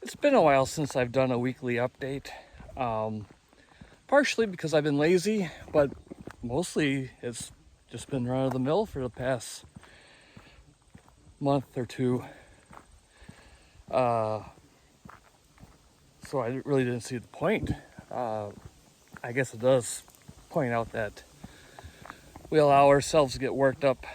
It's been a while since I've done a weekly update. Partially because I've been lazy, but mostly it's just been run of the mill for the past month or two. So I really didn't see the point. I guess it does point out that we allow ourselves to get worked up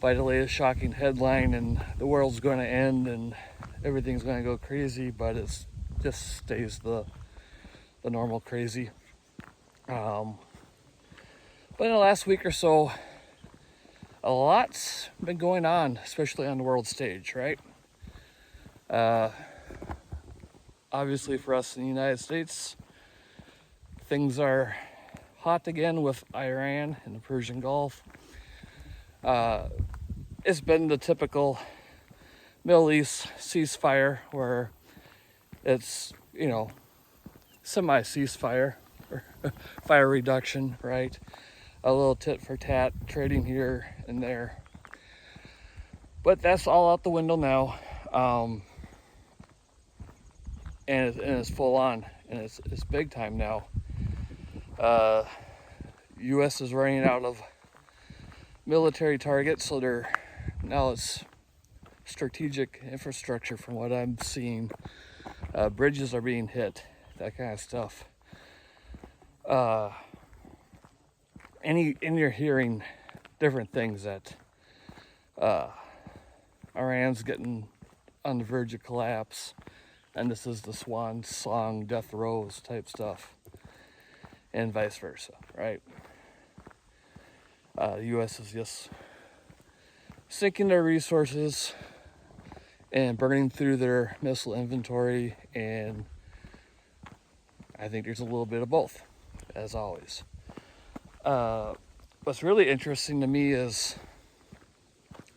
by the latest shocking headline and the world's going to end and everything's going to go crazy, but it just stays the normal crazy. But in the last week or so, a lot's been going on, especially on the world stage, right? Obviously for us in the United States, things are hot again with Iran and the Persian Gulf. It's been the typical Middle East ceasefire where it's, semi-ceasefire or fire reduction, right? A little tit for tat, trading here and there. But that's all out the window now. And it's full on, and it's big time now. U.S. is running out of military targets, so it's strategic infrastructure from what I'm seeing. Bridges are being hit, that kind of stuff. And you're hearing different things that Iran's getting on the verge of collapse, and this is the swan song, death rows type stuff, and vice versa, right? The U.S. is just sinking their resources and burning through their missile inventory, and I think there's a little bit of both, as always. What's really interesting to me is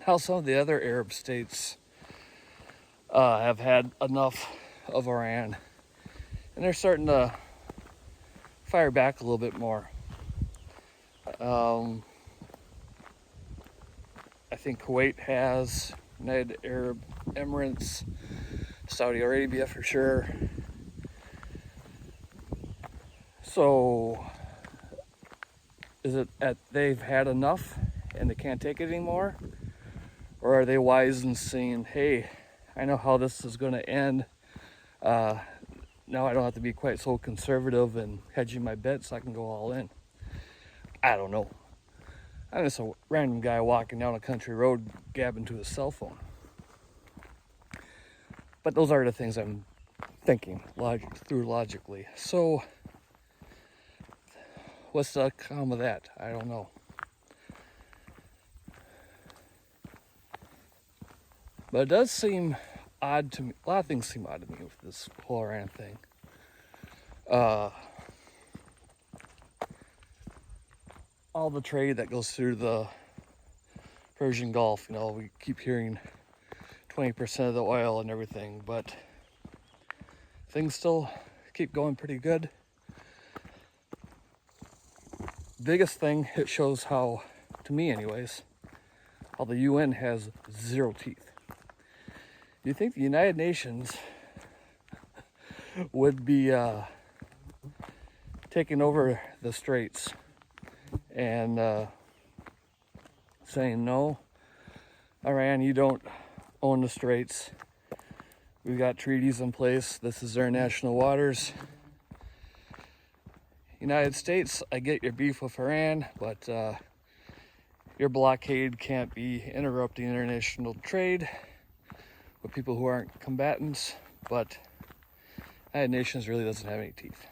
how some of the other Arab states have had enough of Iran, and they're starting to fire back a little bit more. I think Kuwait has, United Arab Emirates, Saudi Arabia for sure. So, is it that they've had enough and they can't take it anymore? Or are they wise in saying, hey, I know how this is going to end. Now I don't have to be quite so conservative and hedging my bets, I can go all in. I don't know. I'm just a random guy walking down a country road gabbing to his cell phone. But those are the things I'm thinking through logically. So, what's the outcome of that? I don't know. But it does seem odd to me. A lot of things seem odd to me with this whole Iran thing. All the trade that goes through the Persian Gulf, we keep hearing 20% of the oil and everything, but things still keep going pretty good. Biggest thing, it shows how, to me anyways, how the UN has zero teeth. You think the United Nations would be taking over the straits and saying, no, Iran, you don't own the straits. We've got treaties in place. This is our national waters. United States, I get your beef with Iran, but your blockade can't be interrupting international trade with people who aren't combatants, but United Nations really doesn't have any teeth.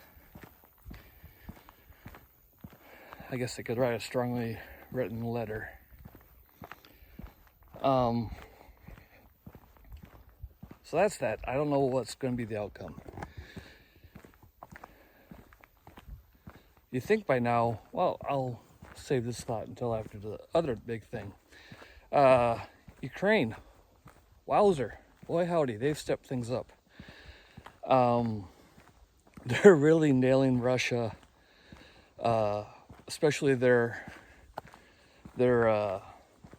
I guess they could write a strongly written letter. So that's that. I don't know what's going to be the outcome. You think by now, well, I'll save this thought until after the other big thing. Ukraine, wowzer, boy howdy, they've stepped things up. They're really nailing Russia, especially their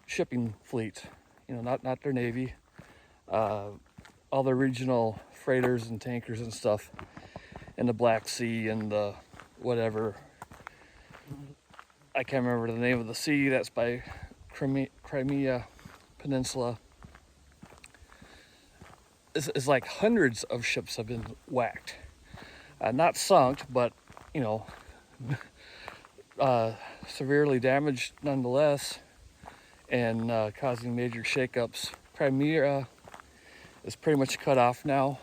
shipping fleet. Not their navy. all the regional freighters and tankers and stuff in the Black Sea and the whatever. I can't remember the name of the sea. That's by Crimea Peninsula. It's like hundreds of ships have been whacked. Not sunk, but, you know, severely damaged nonetheless, and causing major shakeups. Crimea is pretty much cut off now.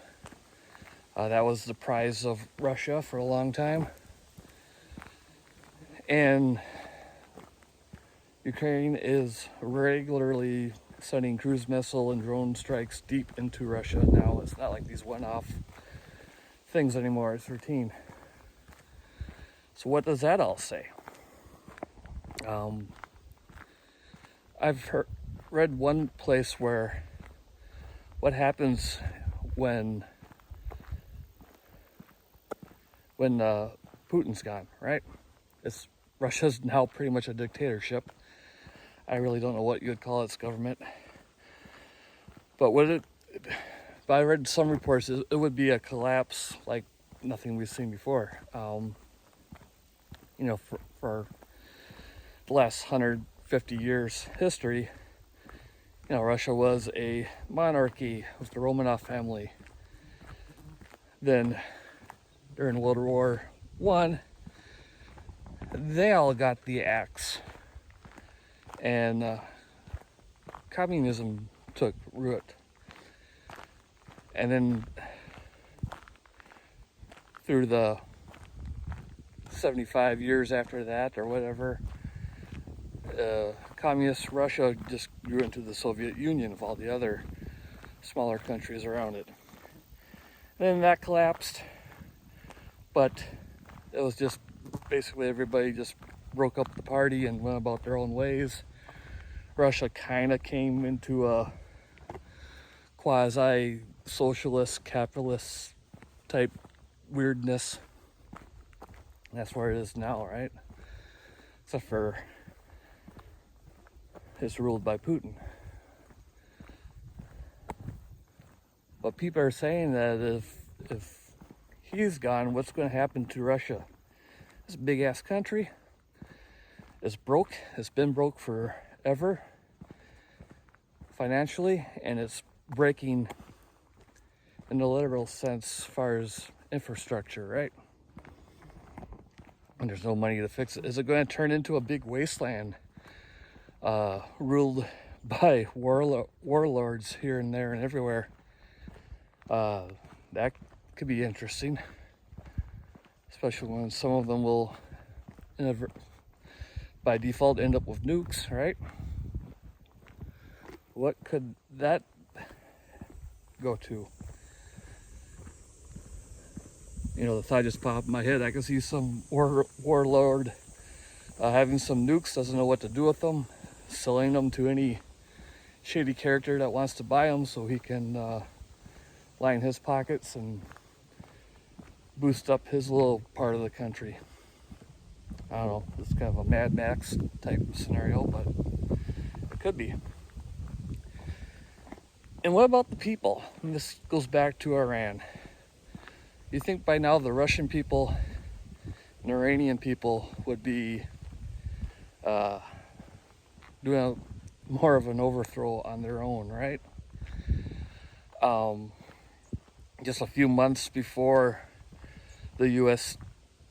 That was the prize of Russia for a long time. And Ukraine is regularly sending cruise missile and drone strikes deep into Russia now. It's not like these one-off things anymore. It's routine. So what does that all say? I've read one place where what happens when Putin's gone, right? Russia's now pretty much a dictatorship. I really don't know what you'd call its government. But I read some reports, it would be a collapse like nothing we've seen before. You know, for the last 150 years history, you know, Russia was a monarchy with the Romanov family. Then during World War I, they all got the axe, and communism took root. And then through the 75 years after that, or whatever, communist Russia just grew into the Soviet Union of all the other smaller countries around it. And then that collapsed, but it was just basically everybody just broke up the party and went about their own ways. Russia kind of came into a quasi-socialist, capitalist type weirdness. That's where it is now, right? Except for it's ruled by Putin. But people are saying that if he's gone, what's going to happen to Russia? This big ass country is broke. It's been broke forever financially, and it's breaking in the literal sense as far as infrastructure, right? And there's no money to fix it. Is it going to turn into a big wasteland ruled by warlords here and there and everywhere? That could be interesting, especially when some of them will by default end up with nukes, right? What could that go to? You know, the thought just popped in my head. I can see some warlord having some nukes, doesn't know what to do with them, selling them to any shady character that wants to buy them so he can line his pockets and boost up his little part of the country. I don't know, it's kind of a Mad Max type scenario, but it could be. And what about the people? And this goes back to Iran. You think by now the Russian people and Iranian people would be doing more of an overthrow on their own, right? Just a few months before the U.S.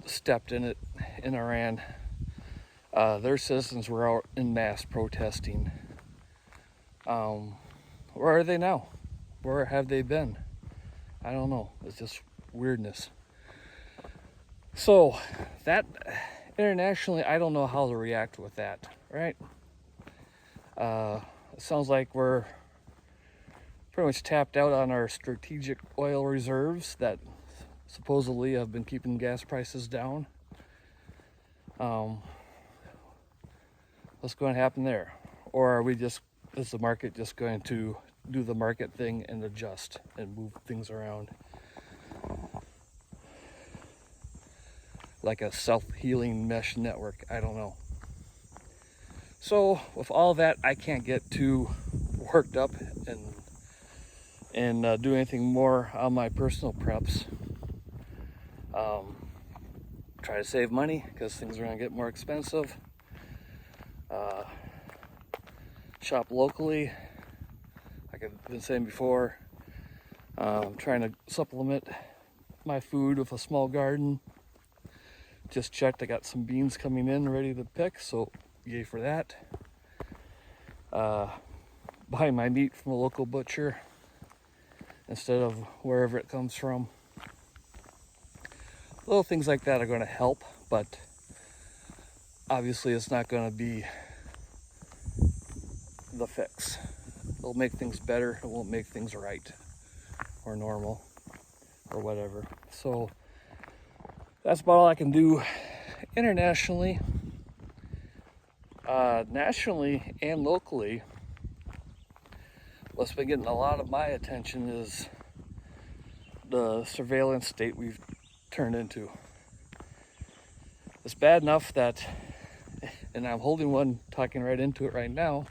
stepped in it in Iran, their citizens were out in mass protesting. Where are they now? Where have they been? I don't know. It's just weirdness. So that internationally, I don't know how to react with that, right? It sounds like we're pretty much tapped out on our strategic oil reserves that supposedly have been keeping gas prices down. What's going to happen there? Or is the market just going to do the market thing and adjust and move things around like a self-healing mesh network? I don't know. So with all that, I can't get too worked up and and do anything more on my personal preps. Try to save money because things are going to get more expensive. Shop locally, like I've been saying before. Trying to supplement my food with a small garden. Just checked, I got some beans coming in ready to pick, so yay for that. Buying my meat from a local butcher instead of wherever it comes from. Little things like that are going to help, but obviously it's not going to be the fix. It'll make things better, it won't make things right or normal or whatever. So that's about all I can do internationally. Nationally and locally, what's been getting a lot of my attention is the surveillance state we've turned into. It's bad enough that, and I'm holding one, talking right into it right now,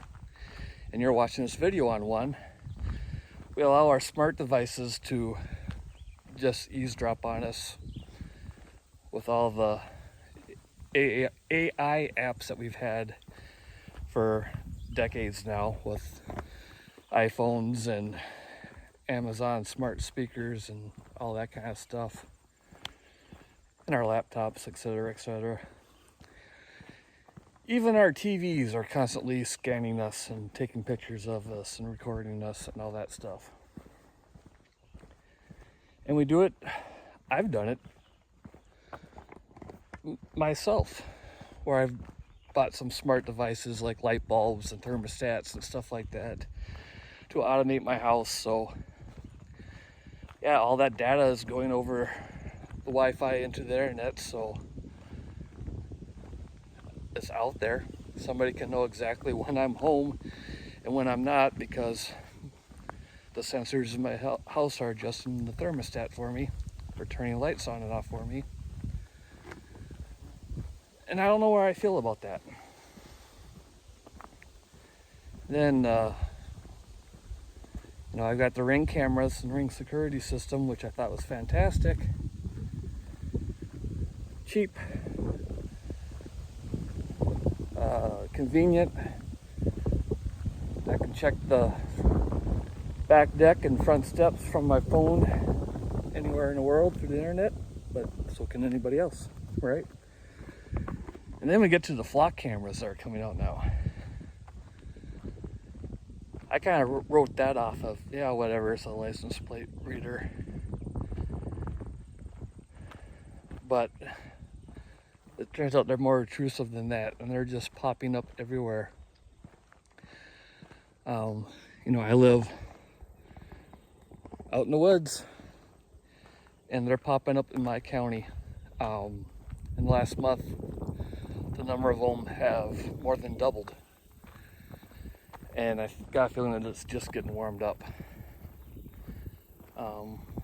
and you're watching this video on one, we allow our smart devices to just eavesdrop on us with all the AI apps that we've had for decades now, with iPhones and Amazon smart speakers and all that kind of stuff, and our laptops, etc., etc. Even our TVs are constantly scanning us and taking pictures of us and recording us and all that stuff. And we do it, I've done it myself, where I've bought some smart devices like light bulbs and thermostats and stuff like that to automate my house. So yeah, all that data is going over the Wi-Fi into the internet, so it's out there. Somebody can know exactly when I'm home and when I'm not, because the sensors in my house are adjusting the thermostat for me, or turning lights on and off for me. And I don't know where I feel about that. Then, I've got the Ring cameras and Ring security system, which I thought was fantastic. Cheap. Convenient. I can check the back deck and front steps from my phone anywhere in the world through the internet, but so can anybody else, right? And then we get to the flock cameras that are coming out now. I kind of wrote that off of, yeah, whatever, it's a license plate reader. But it turns out they're more intrusive than that, and they're just popping up everywhere. I live out in the woods, and they're popping up in my county. In the last month, the number of them have more than doubled. And I got a feeling that it's just getting warmed up.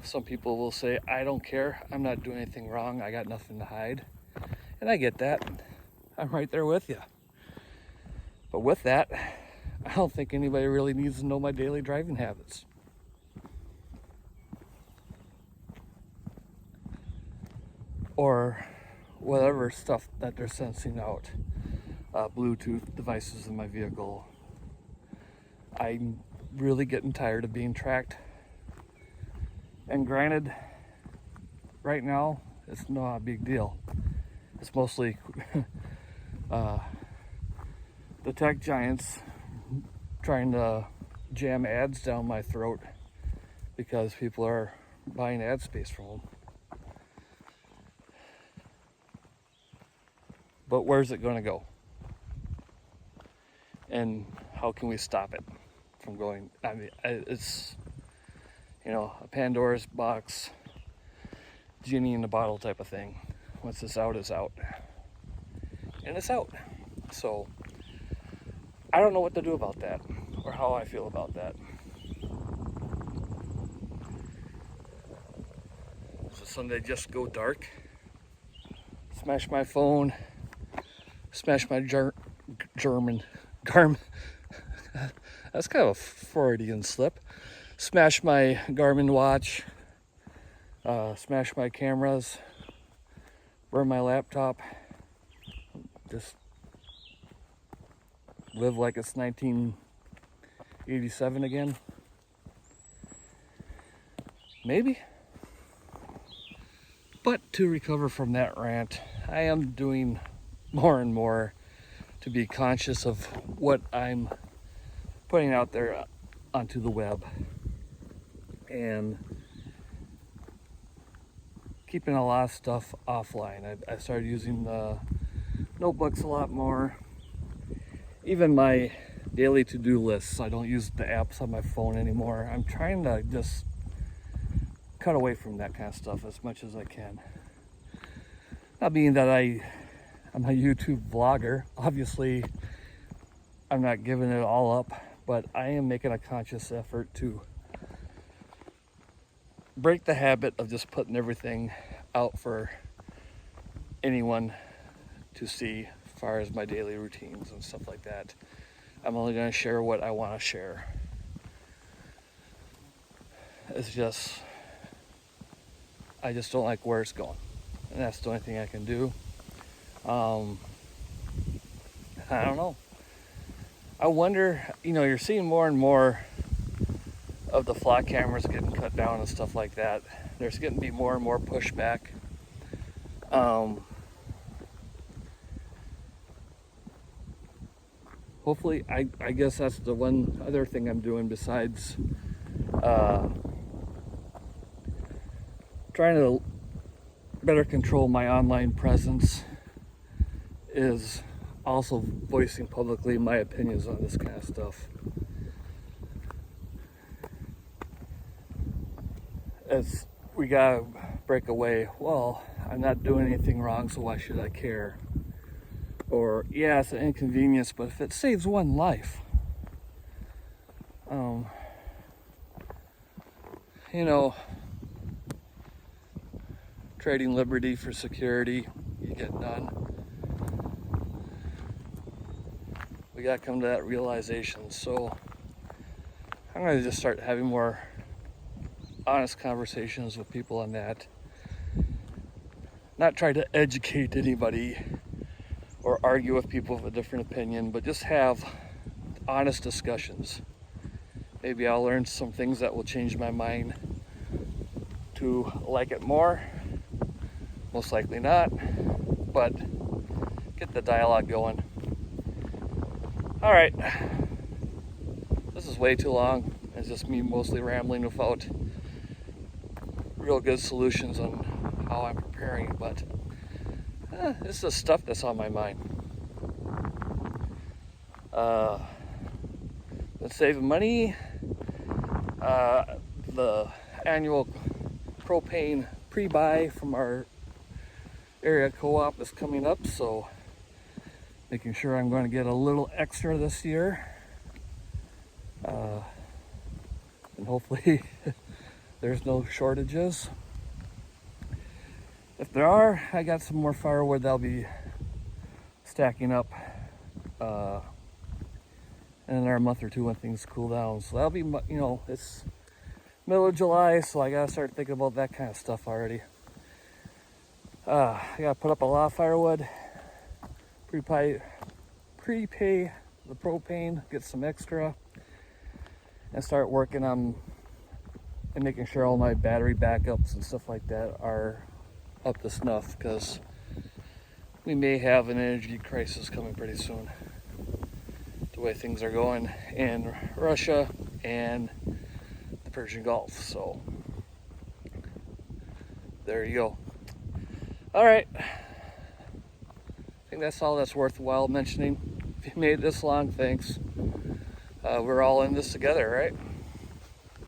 Some people will say, I don't care, I'm not doing anything wrong, I got nothing to hide. And I get that. I'm right there with you. But with that, I don't think anybody really needs to know my daily driving habits. Or whatever stuff that they're sensing out. Bluetooth devices in my vehicle. I'm really getting tired of being tracked. And granted, right now, it's not a big deal. It's mostly the tech giants trying to jam ads down my throat because people are buying ad space from them. But where's it going to go? And how can we stop it from going? I mean, it's, a Pandora's box, genie in the bottle type of thing. Once it's out, it's out. And it's out. So, I don't know what to do about that, or how I feel about that. So Sunday just go dark. Smash my phone. Smash my German. That's kind of a Freudian slip. smash my Garmin watch, smash my cameras, burn my laptop, just live like it's 1987 again. Maybe. But to recover from that rant, I am doing more and more to be conscious of what I'm putting out there onto the web, and keeping a lot of stuff offline. I started using the notebooks a lot more. Even my daily to-do lists, I don't use the apps on my phone anymore. I'm trying to just cut away from that kind of stuff as much as I can. Not being that I'm a YouTube vlogger, obviously I'm not giving it all up, but I am making a conscious effort to break the habit of just putting everything out for anyone to see as far as my daily routines and stuff like that. I'm only going to share what I want to share. I just don't like where it's going, and that's the only thing I can do. I don't know. I wonder, you're seeing more and more of the flock cameras getting cut down and stuff like that. There's getting to be more and more pushback. Hopefully, I guess that's the one other thing I'm doing besides trying to better control my online presence, is also voicing publicly my opinions on this kind of stuff. As we gotta break away, well, I'm not doing anything wrong, so why should I care? Or, yeah, it's an inconvenience, but if it saves one life, trading liberty for security, you get done. We gotta come to that realization. So I'm gonna just start having more honest conversations with people on that. Not try to educate anybody or argue with people with a different opinion, but just have honest discussions. Maybe I'll learn some things that will change my mind to like it more. Most likely not, but get the dialogue going. All right, this is way too long. It's just me mostly rambling without real good solutions on how I'm preparing, but this is the stuff that's on my mind. Been saving money. The annual propane pre-buy from our area co-op is coming up, so making sure I'm going to get a little extra this year, and hopefully there's no shortages. If there are, I got some more firewood that'll be stacking up in another month or two when things cool down. So that'll be, it's middle of July, so I gotta start thinking about that kind of stuff already. I gotta put up a lot of firewood, prepay the propane, get some extra, and start working on and making sure all my battery backups and stuff like that are up to snuff, because we may have an energy crisis coming pretty soon, the way things are going in Russia and the Persian Gulf. So there you go. All right, I think that's all that's worthwhile mentioning. If you made it this long, thanks. We're all in this together, right?